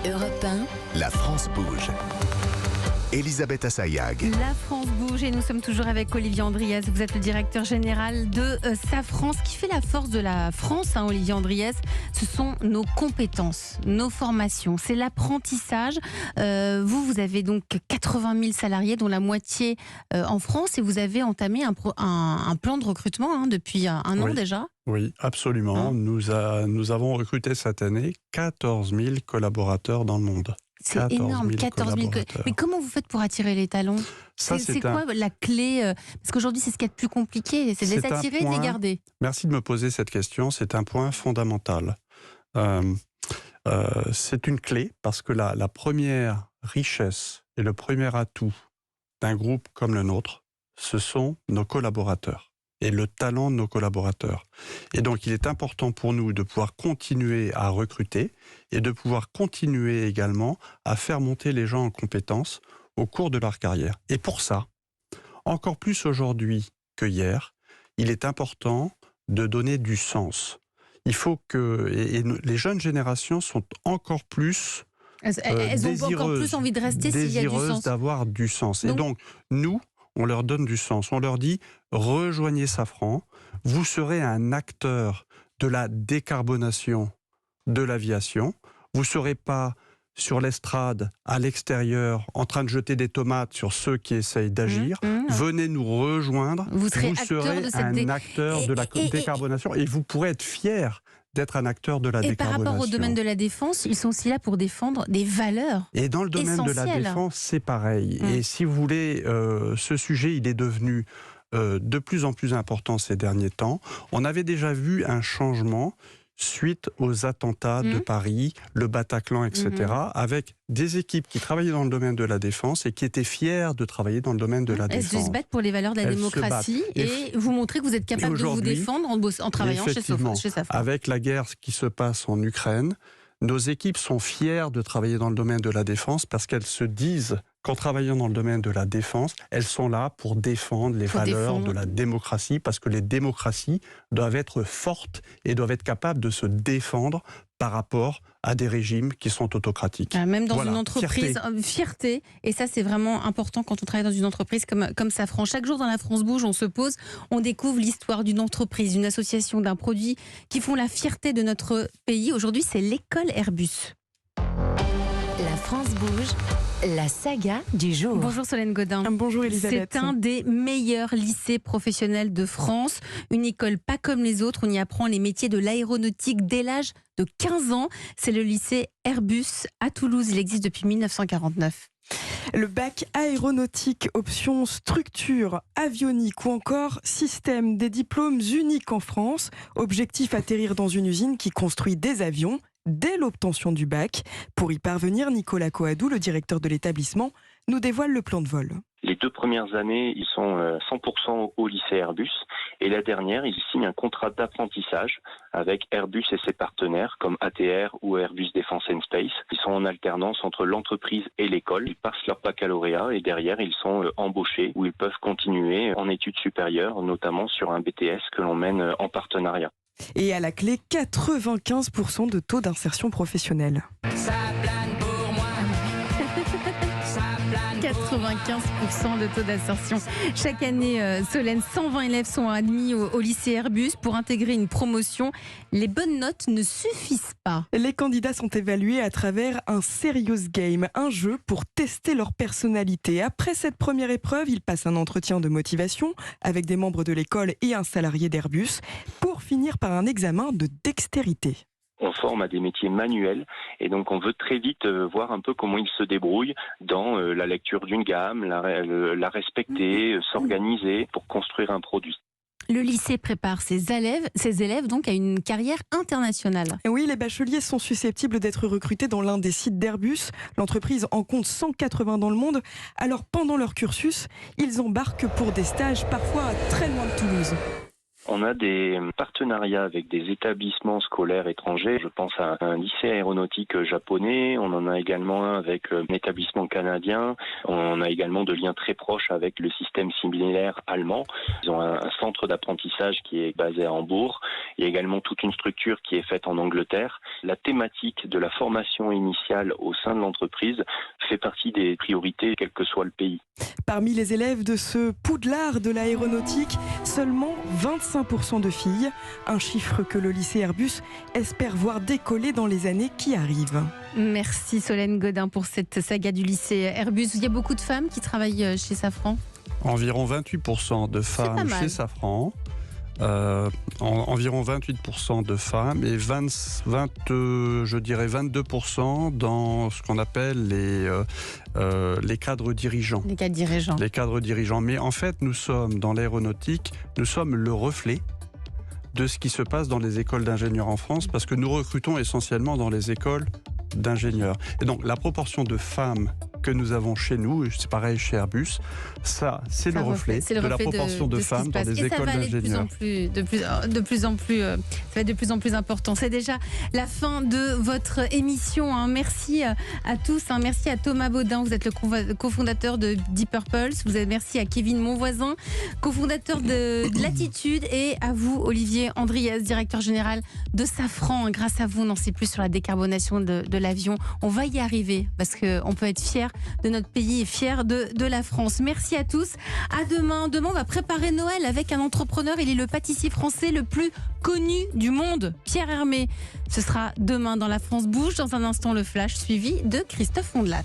Europe 1, La France bouge. Elisabeth Assayag. La France bouge et nous sommes toujours avec Olivier Andriès. Vous êtes le directeur général de Safran. Ce qui fait la force de la France, Olivier Andriès, ce sont nos compétences, nos formations, c'est l'apprentissage. Vous avez donc 80 000 salariés, dont la moitié en France, et vous avez entamé un plan de recrutement depuis un an déjà. Oui, absolument. Nous avons recruté cette année 14 000 collaborateurs dans le monde. C'est énorme, 14 000. Mais comment vous faites pour attirer les talents ? C'est quoi la clé ? Parce qu'aujourd'hui, c'est ce qui est le plus compliqué, c'est de les attirer et de les garder. Merci de me poser cette question, c'est un point fondamental. C'est une clé parce que la première richesse et le premier atout d'un groupe comme le nôtre, ce sont nos collaborateurs et le talent de nos collaborateurs. Et donc, il est important pour nous de pouvoir continuer à recruter et de pouvoir continuer également à faire monter les gens en compétences au cours de leur carrière. Et pour ça, encore plus aujourd'hui que hier, il est important de donner du sens. Il faut que... Et les jeunes générations sont encore plus... Elles ont encore plus envie de rester s'il y a du sens. D'avoir du sens. Et donc, nous, on leur donne du sens. On leur dit, rejoignez Safran, vous serez un acteur de la décarbonation de l'aviation. Vous ne serez pas sur l'estrade, à l'extérieur, en train de jeter des tomates sur ceux qui essayent d'agir. Venez nous rejoindre. Vous serez un acteur de la décarbonation et vous pourrez être fiers d'être un acteur de la décarbonation. Et par rapport au domaine de la défense, ils sont aussi là pour défendre des valeurs essentielles. Et dans le domaine de la défense, c'est pareil. Et si vous voulez, ce sujet, il est devenu de plus en plus important ces derniers temps. On avait déjà vu un changement suite aux attentats de Paris, le Bataclan, etc., avec des équipes qui travaillaient dans le domaine de la défense et qui étaient fières de travailler dans le domaine de la défense. Elles se battent pour les valeurs de la démocratie et vous montrez que vous êtes capable de vous défendre en travaillant chez Safran. Avec la guerre qui se passe en Ukraine, nos équipes sont fières de travailler dans le domaine de la défense parce qu'elles se disent qu'en travaillant dans le domaine de la défense, elles sont là pour défendre les valeurs de la démocratie, parce que les démocraties doivent être fortes et doivent être capables de se défendre par rapport à des régimes qui sont autocratiques. Même dans une entreprise, fierté. Et ça, c'est vraiment important quand on travaille dans une entreprise comme Safran. Chaque jour dans la France bouge, on se pose, on découvre l'histoire d'une entreprise, d'une association, d'un produit qui font la fierté de notre pays. Aujourd'hui, c'est l'école Airbus. La France bouge. La saga du jour. Bonjour Solène Godin. Bonjour Elisabeth. C'est un des meilleurs lycées professionnels de France. Une école pas comme les autres. On y apprend les métiers de l'aéronautique dès l'âge de 15 ans. C'est le lycée Airbus à Toulouse. Il existe depuis 1949. Le bac aéronautique, option structure, avionique ou encore système, des diplômes uniques en France. Objectif, atterrir dans une usine qui construit des avions dès l'obtention du bac. Pour y parvenir, Nicolas Coadou, le directeur de l'établissement, nous dévoile le plan de vol. Les 2 premières années, ils sont 100% au lycée Airbus. Et la dernière, ils signent un contrat d'apprentissage avec Airbus et ses partenaires comme ATR ou Airbus Defence and Space. Ils sont en alternance entre l'entreprise et l'école. Ils passent leur baccalauréat et derrière, ils sont embauchés où ils peuvent continuer en études supérieures, notamment sur un BTS que l'on mène en partenariat. Et à la clé, 95% de taux d'insertion professionnelle. 95% de taux d'insertion. Chaque année, Solène, 120 élèves sont admis au lycée Airbus pour intégrer une promotion. Les bonnes notes ne suffisent pas. Les candidats sont évalués à travers un serious game, un jeu pour tester leur personnalité. Après cette première épreuve, ils passent un entretien de motivation avec des membres de l'école et un salarié d'Airbus pour finir par un examen de dextérité. On forme à des métiers manuels et donc on veut très vite voir un peu comment ils se débrouillent dans la lecture d'une gamme, la respecter, s'organiser pour construire un produit. Le lycée prépare ses élèves donc à une carrière internationale. Et oui, les bacheliers sont susceptibles d'être recrutés dans l'un des sites d'Airbus. L'entreprise en compte 180 dans le monde. Alors pendant leur cursus, ils embarquent pour des stages parfois très loin de Toulouse. On a des partenariats avec des établissements scolaires étrangers. Je pense à un lycée aéronautique japonais. On en a également un avec un établissement canadien. On a également de liens très proches avec le système similaire allemand. Ils ont un centre d'apprentissage qui est basé à Hambourg. Il y a également toute une structure qui est faite en Angleterre. La thématique de la formation initiale au sein de l'entreprise fait partie des priorités, quel que soit le pays. Parmi les élèves de ce Poudlard de l'aéronautique, seulement 25% de filles, un chiffre que le lycée Airbus espère voir décoller dans les années qui arrivent. Merci Solène Godin pour cette saga du lycée Airbus. Il y a beaucoup de femmes qui travaillent chez Safran? Environ 28% de femmes chez Safran. Environ 28% de femmes et 22% dans ce qu'on appelle les cadres dirigeants. Les cadres dirigeants. Les cadres dirigeants. Mais en fait, nous sommes dans l'aéronautique, nous sommes le reflet de ce qui se passe dans les écoles d'ingénieurs en France, parce que nous recrutons essentiellement dans les écoles d'ingénieurs. Et donc, la proportion de femmes que nous avons chez nous, et c'est pareil chez Airbus, ça, c'est le reflet de la proportion de femmes dans les écoles d'ingénieurs. De plus en plus, ça va être de plus en plus important. C'est déjà la fin de votre émission. Merci à tous. Merci à Thomas Baudin, vous êtes le cofondateur de Deep Purple. Merci à Kevin Monvoisin, cofondateur de Latitude, et à vous, Olivier Andriès, directeur général de Safran. Grâce à vous, on en sait plus sur la décarbonation de l'avion. On va y arriver parce qu'on peut être fier de notre pays et fier de la France. Merci à tous. À demain. Demain, on va préparer Noël avec un entrepreneur. Il est le pâtissier français le plus connu du monde, Pierre Hermé. Ce sera demain dans La France Bouge. Dans un instant, le flash suivi de Christophe Ondelat.